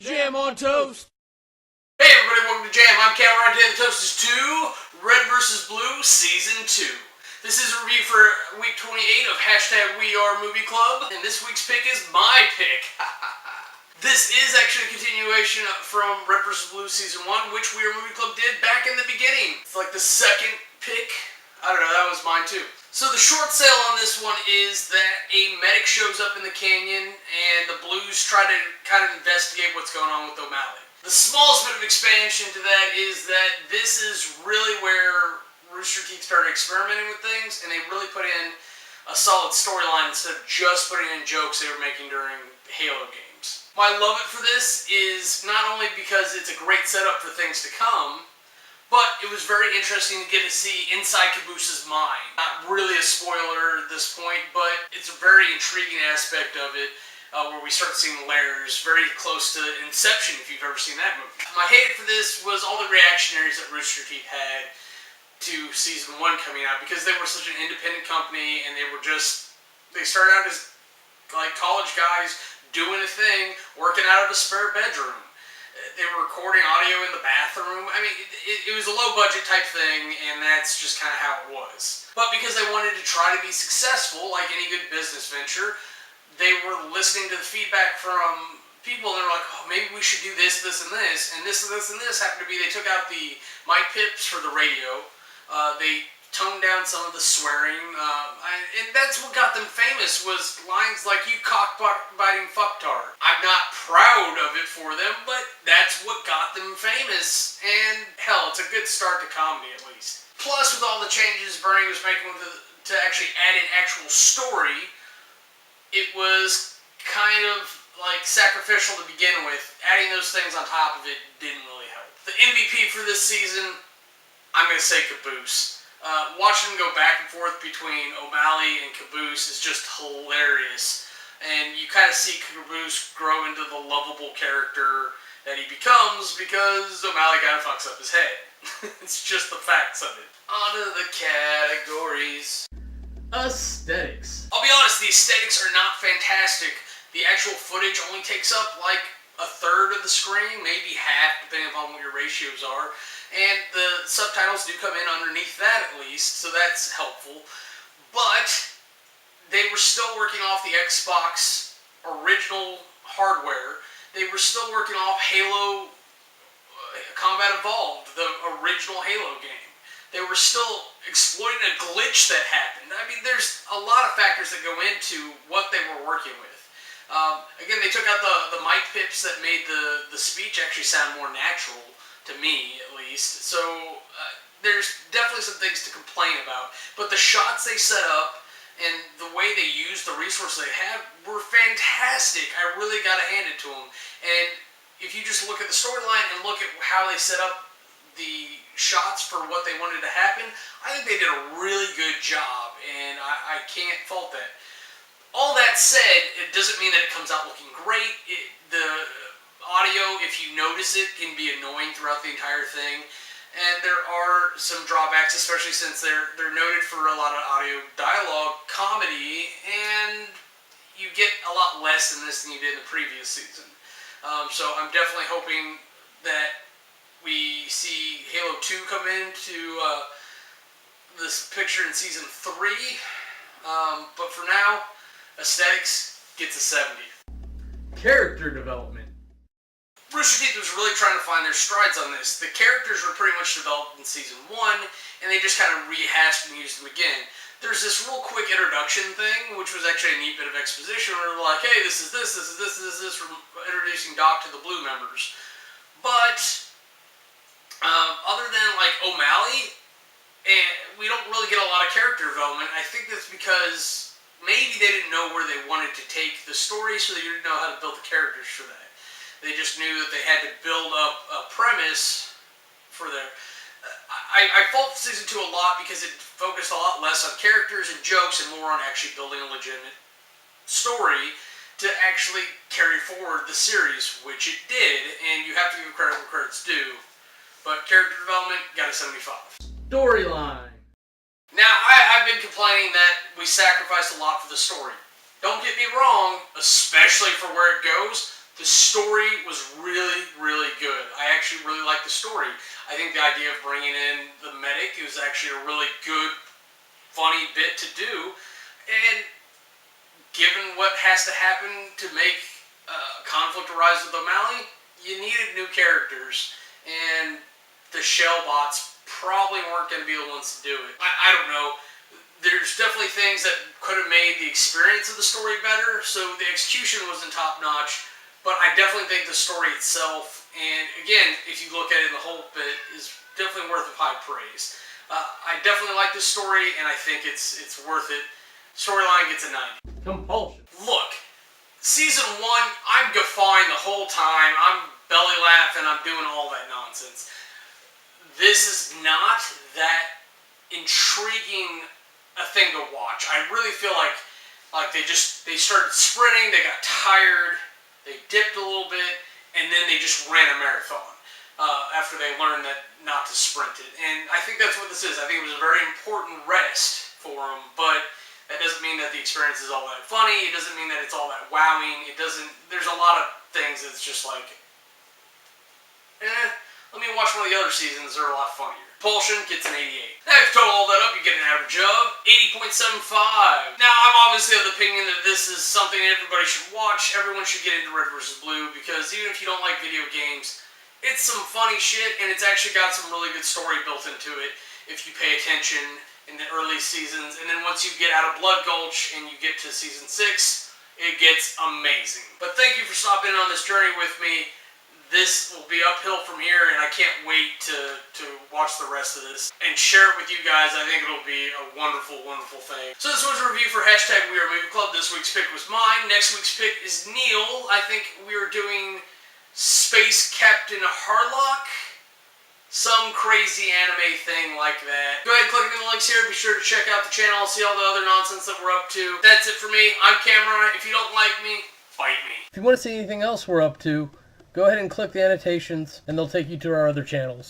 Jam on toast. Hey everybody, welcome to Jam. I'm Kamurai. Today the toast is 2, Red vs. Blue, Season 2. This is a review for week 28 of #WeAreMovieClub, and this week's pick is my pick. This is actually a continuation from Red vs. Blue Season 1, which We Are Movie Club did back in the beginning. It's like the second pick. I don't know, that was mine too. So the short sale on this one is that a medic shows up in the canyon and the Blues try to kind of investigate what's going on with O'Malley. The smallest bit of expansion to that is that this is really where Rooster Teeth started experimenting with things, and they really put in a solid storyline instead of just putting in jokes they were making during Halo games. My love it for this is not only because it's a great setup for things to come, but it was very interesting to get to see inside Caboose's mind. Not really a spoiler at this point, but it's a very intriguing aspect of it, where we start seeing layers, very close to Inception if you've ever seen that movie. My hate for this was all the reactionaries that Rooster Teeth had to Season 1 coming out, because they were such an independent company, and they started out as like college guys doing a thing, working out of a spare bedroom. They were recording audio in the bathroom. I mean, it was a low-budget type thing, and that's just kind of how it was. But because they wanted to try to be successful, like any good business venture, they were listening to the feedback from people, and they were like, oh, maybe we should do this, this, and this. And this, and this, and this happened to be, they took out the mic pips for the radio. They toned down some of the swearing, and that's what got them famous, was lines like, you cock-biting fucktard. I'm not proud of it for them, but that's what got them famous, and hell, it's a good start to comedy at least. Plus, with all the changes Bernie was making to actually add an actual story, it was kind of like sacrificial to begin with. Adding those things on top of it didn't really help. The MVP for this season, I'm going to say Caboose. Watching them go back and forth between O'Malley and Caboose is just hilarious. And you kind of see Caboose grow into the lovable character that he becomes because O'Malley kind of fucks up his head. It's just the facts of it. On to the categories. Aesthetics. I'll be honest, the aesthetics are not fantastic. The actual footage only takes up like a third of the screen, maybe half, depending upon what your ratios are. And the subtitles do come in underneath that at least, so that's helpful. But they were still working off the Xbox original hardware. They were still working off Halo Combat Evolved, the original Halo game. They were still exploiting a glitch that happened. I mean, there's a lot of factors that go into what they were working with. Again, they took out the mic pips that made the speech actually sound more natural, to me at least. So there's definitely some things to complain about. But the shots they set up and the way they used the resources they had were fantastic. I really got to hand it to them. And if you just look at the storyline and look at how they set up the shots for what they wanted to happen, I think they did a really good job, and I can't fault that. All that said, it doesn't mean that it comes out looking great. The audio, if you notice it, can be annoying throughout the entire thing, and there are some drawbacks, especially since they're noted for a lot of audio dialogue comedy, and you get a lot less in this than you did in the previous season. So I'm definitely hoping that we see Halo 2 come into this picture in Season 3, but for now, aesthetics gets a 70. Character development. Rooster Teeth was really trying to find their strides on this. The characters were pretty much developed in Season 1, and they just kind of rehashed and used them again. There's this real quick introduction thing, which was actually a neat bit of exposition, where they're like, hey, this is this, this is this, this is this, from introducing Doc to the Blue members. But other than like O'Malley, and we don't really get a lot of character development. I think that's because maybe they didn't know where they wanted to take the story, so they didn't know how to build the characters for that. They just knew that they had to build up a premise for their... I fault Season 2 a lot because it focused a lot less on characters and jokes and more on actually building a legitimate story to actually carry forward the series, which it did, and you have to give credit where credit's due. But character development got a 75. Storyline. Now, I've been complaining that we sacrificed a lot for the story. Don't get me wrong, especially for where it goes, the The story was really, really good. I actually really liked the story. I think the idea of bringing in the medic was actually a really good, funny bit to do. And given what has to happen to make conflict arise with O'Malley, you needed new characters. And the shell bots probably weren't going to be the ones to do it. I don't know. There's definitely things that could have made the experience of the story better, so the execution wasn't top-notch, but I definitely think the story itself, and again, if you look at it in the whole bit, is definitely worth of high praise. I definitely like this story, and I think it's worth it. Storyline gets a 90. Compulsion. Look, Season 1, I'm guffawing the whole time, I'm belly laughing, I'm doing all that nonsense. This is not that intriguing a thing to watch. I really feel like they started sprinting, they got tired, they dipped a little bit, and then they just ran a marathon after they learned that not to sprint it. And I think that's what this is. I think it was a very important rest for them, but that doesn't mean that the experience is all that funny. It doesn't mean that it's all that wowing. It doesn't. There's a lot of things that's just like, let me watch one of the other seasons. They're a lot funnier. Compulsion gets an 88. Now, if you total all that up, you get an average of 80.75. Now, I'm obviously of the opinion that this is something everybody should watch. Everyone should get into Red vs. Blue, because even if you don't like video games, it's some funny shit, and it's actually got some really good story built into it if you pay attention in the early seasons. And then once you get out of Blood Gulch and you get to Season 6, it gets amazing. But thank you for stopping on this journey with me. This will be uphill from here, and I can't wait to watch the rest of this and share it with you guys. I think it'll be a wonderful, wonderful thing. So this was a review for #We Are Movie Club. This week's pick was mine. Next week's pick is Neil. I think we are doing Space Captain Harlock. Some crazy anime thing like that. Go ahead and click on the links here. Be sure to check out the channel, see all the other nonsense that we're up to. That's it for me. I'm Kamurai. If you don't like me, fight me. If you want to see anything else we're up to, go ahead and click the annotations, and they'll take you to our other channels.